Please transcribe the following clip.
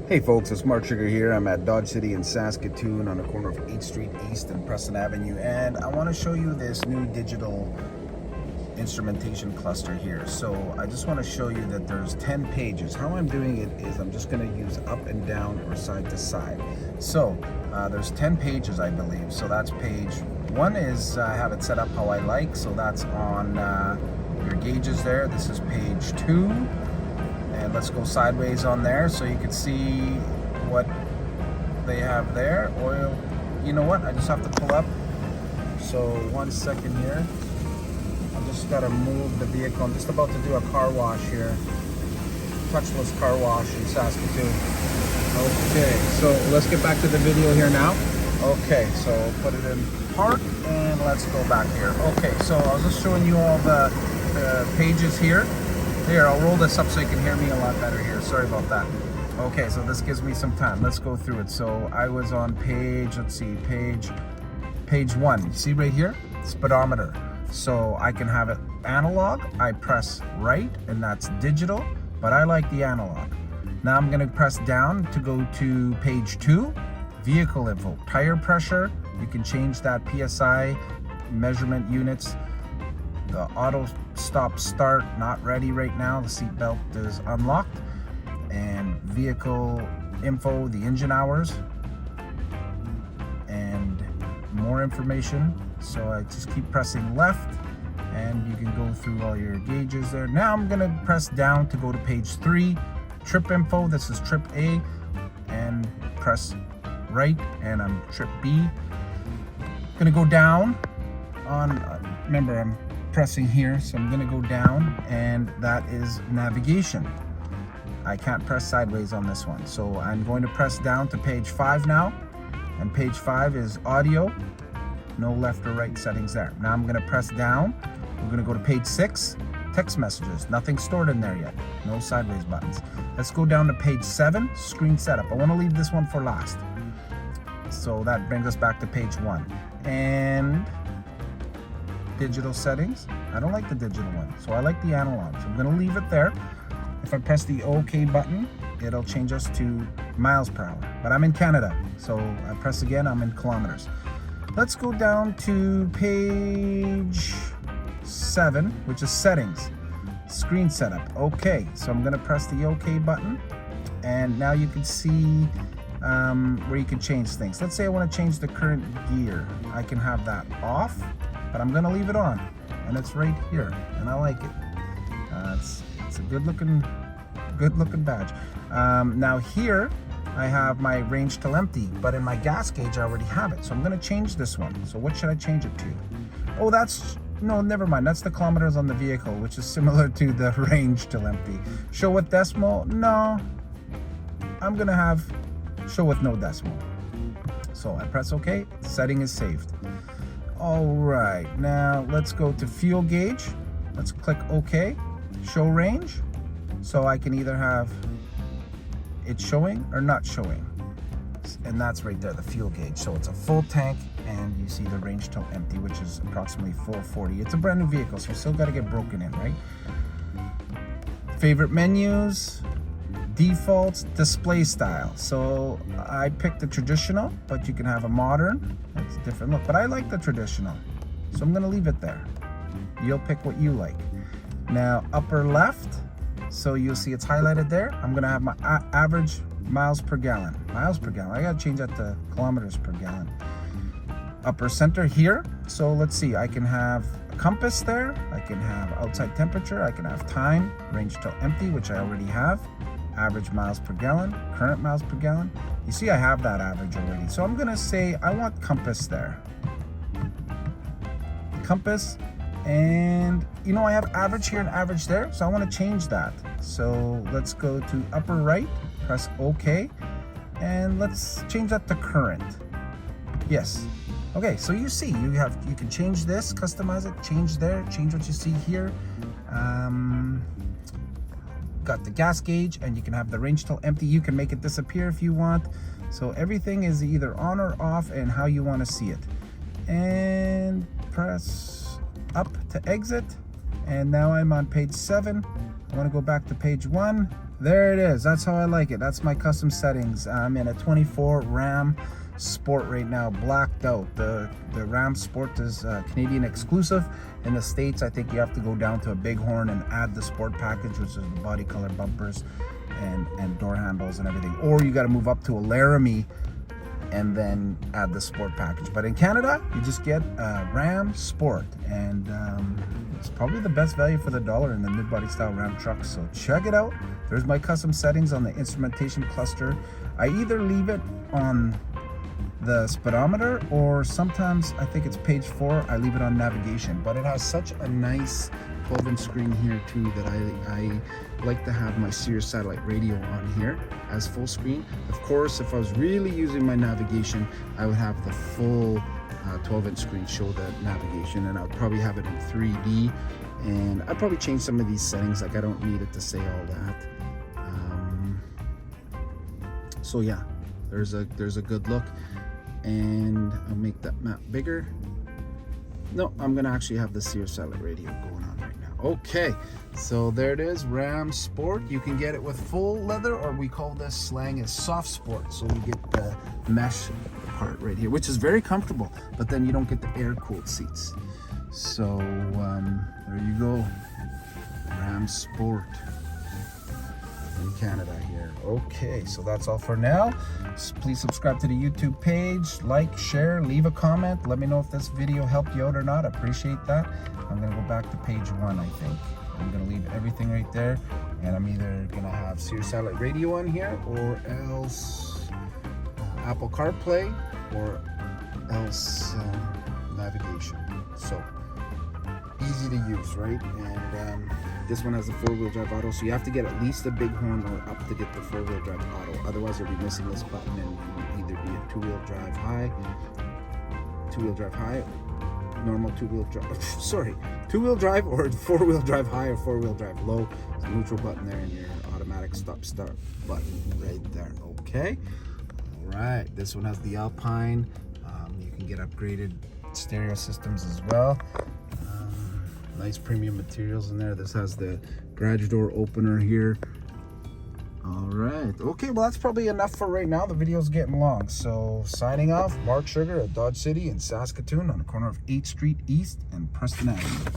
Hey folks, it's Mark Sugar here. I'm at Dodge City in Saskatoon on the corner of 8th Street East and Preston Avenue, and I want to show you this new digital instrumentation cluster here. So I just want to show you that there's 10 pages. How I'm doing it is I'm just going to use up and down or side to side. So there's 10 pages, I believe. So that's page 1 is I have it set up how I like. So that's on your gauges there. This is page 2. And let's go sideways on there so you can see what they have there. Oil, you know what? I just have to pull up. So 1 second here. I just gotta move the vehicle. I'm just about to do a car wash here. Touchless car wash in Saskatoon. Okay, so let's get back to the video here now. Okay, so put it in park and let's go back here. Okay, so I was just showing you all the pages here. Here, I'll roll this up so you can hear me a lot better here. Sorry about that. Okay, so this gives me some time. Let's go through it. So I was on page, let's see, page 1. You see right here? Speedometer. So I can have it analog. I press right, and that's digital, but I like the analog. Now I'm gonna press down to go to page 2, vehicle info, tire pressure. You can change that PSI, measurement units. The auto stop start, not ready right now. The seat belt is unlocked. And vehicle info, the engine hours, and more information. So I just keep pressing left and you can go through all your gauges there. Now I'm gonna press down to go to page 3, trip info. This is trip A, and press right and I'm trip B. Gonna go down on, remember I'm pressing here, so I'm gonna go down, and that is navigation. I can't press sideways on this one, so I'm going to press down to page 5 now, and page 5 is audio, no left or right settings there. Now I'm gonna press down. We're gonna go to page 6, text messages, nothing stored in there yet, no sideways buttons. Let's go down to page 7, screen setup. I want to leave this one for last, so that brings us back to page 1. And digital settings. I don't like the digital one, so I like the analog, so I'm going to leave it there. If I press the OK button, it'll change us to miles per hour, but I'm in Canada, so I press again, I'm in kilometers. Let's go down to page 7, which is settings, screen setup. Okay, so I'm going to press the OK button, and now you can see where you can change things. Let's say I want to change the current gear. I can have that off, but I'm gonna leave it on, and it's right here, and I like it. It's a good looking badge. Now here I have my range till empty, but in my gas gauge I already have it, so I'm gonna change this one. So what should I change it to? Oh, no, never mind. That's the kilometers on the vehicle, which is similar to the range till empty. Show with decimal? No, I'm gonna have show with no decimal. So I press OK. Setting is saved. All right, now let's go to fuel gauge. Let's click OK. Show range. So I can either have it showing or not showing. And that's right there, the fuel gauge. So it's a full tank, and you see the range till empty, which is approximately 440. It's a brand new vehicle, so you still got to get broken in, right? Favorite menus, defaults, display style. So I picked the traditional, but you can have a modern. It's a different look, but I like the traditional, so I'm gonna leave it there. You'll pick what you like. Now upper left, so you'll see it's highlighted there. I'm gonna have my average miles per gallon. Miles per gallon, I gotta change that to kilometers per gallon. Upper center here, so let's see, I can have a compass there, I can have outside temperature, I can have time, range till empty, which I already have, average miles per gallon, current miles per gallon. You see I have that average already, so I'm gonna say I want compass there. Compass, and you know I have average here and average there, so I want to change that. So let's go to upper right, press OK, and let's change that to current. Yes. Okay, so you see you can change this, customize it, change there, change what you see here. Got the gas gauge, and you can have the range till empty. You can make it disappear if you want. So everything is either on or off and how you want to see it. And press up to exit. And now I'm on page 7. I want to go back to page 1. There it is. That's how I like it. That's my custom settings. I'm in a 24 Ram Sport right now, blacked out. The Ram Sport is Canadian exclusive. In the States, I think you have to go down to a Bighorn and add the Sport package, which is the body color bumpers and door handles and everything. Or you got to move up to a Laramie and then add the Sport package. But in Canada, you just get Ram Sport, and it's probably the best value for the dollar in the mid-body style Ram trucks. So check it out. There's my custom settings on the instrumentation cluster. I either leave it on the speedometer, or sometimes I think it's page 4, I leave it on navigation. But it has such a nice 12-inch screen here too that I like to have my Sirius satellite radio on here as full screen. Of course, if I was really using my navigation, I would have the full 12-inch screen show the navigation, and I would probably have it in 3D, and I'd probably change some of these settings. Like, I don't need it to say all that. So yeah, there's a good look, and I'll make that map bigger. No, I'm gonna actually have the Sirius satellite radio going on right now. Okay, so there it is, Ram Sport. You can get it with full leather, or we call this slang as soft sport. So you get the mesh part right here, which is very comfortable, but then you don't get the air-cooled seats. So there you go, Ram Sport in Canada here. Okay, so that's all for now. Please subscribe to the YouTube page, like, share, leave a comment. Let me know if this video helped you out or not. I appreciate that. I'm gonna go back to page 1, I think. I'm gonna leave everything right there, and I'm either gonna have Sirius satellite radio on here, or else Apple CarPlay, or else navigation. So easy to use, right? And this one has the 4-wheel drive auto, so you have to get at least a Bighorn or up to get the 4-wheel drive auto. Otherwise, you'll be missing this button, and you'll either be a 2-wheel drive high, normal 2-wheel drive, sorry, 2-wheel drive, or 4-wheel drive high, or 4-wheel drive low. There's a neutral button there, and your automatic stop-start button right there. Okay. All right. This one has the Alpine. You can get upgraded stereo systems as well. Nice premium materials in there. This has the garage door opener here. All right. Okay, well, that's probably enough for right now. The video's getting long. So signing off, Mark Sugar at Dodge City in Saskatoon on the corner of 8th Street East and Preston Avenue.